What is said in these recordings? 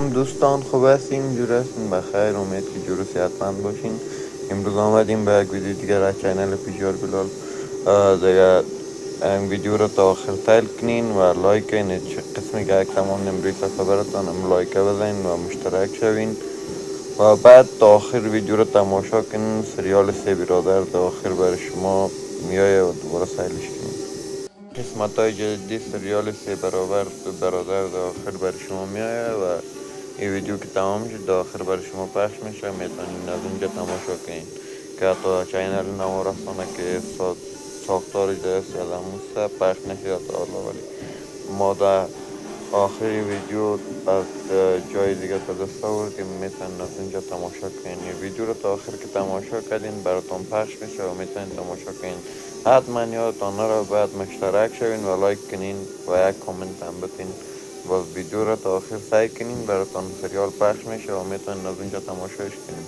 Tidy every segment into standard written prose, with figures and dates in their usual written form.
سلام دوستان، خوب هستین؟ جور هستین؟ بخیر، امید که جور و صحتمند باشین. امروز آمدیم به یک ویدیو دیگر از چینل پیجار بلال. دیگه این ویدیو رو تا آخر تایید کنین و لایک کنین. چه قسمی که یک تمام نمروی صفحه براتان هم لایک بزنین و مشترک شوین و بعد تا آخر ویدیو رو تماشا کنین. سریال سه برادر تا آخر بر شما میایه و دوباره سایلش کنین. قسمت های جدید سریال سه برادر در آخر بر شما میایه و این ویدیو که تمام شد در آخر بر شما پخش میشه. میتونین از اونجا تماشا کنین که حتی چینل نما رسانه که ساختارش در سیادموسته پخش نشده تا حالا، ولی ما در آخری ویدیو از جای دیگه تا دست آورد که میتونین از اونجا تماشا کنین. این ویدیو رو تا آخر که تماشا کردین براتون پخش میشه و میتونین تماشا کنین. حتما یادتان نره باید مشترک شوین و لایک کنین و یک کامنت هم بتین. باز ویدیو رو تا آخر سعی کنین، براتون سریال پخش میشه و میتونین از اونجا تماشاش کنین.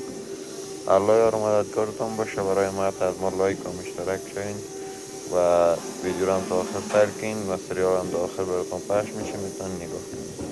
الله یار مددگارتان باشه. برای ما از ما لایک و مشترک شوین و ویدیو رو هم تا آخر سعی کنین و سریال هم تا آخر براتون پخش میشه، میتونین نگاه کنین.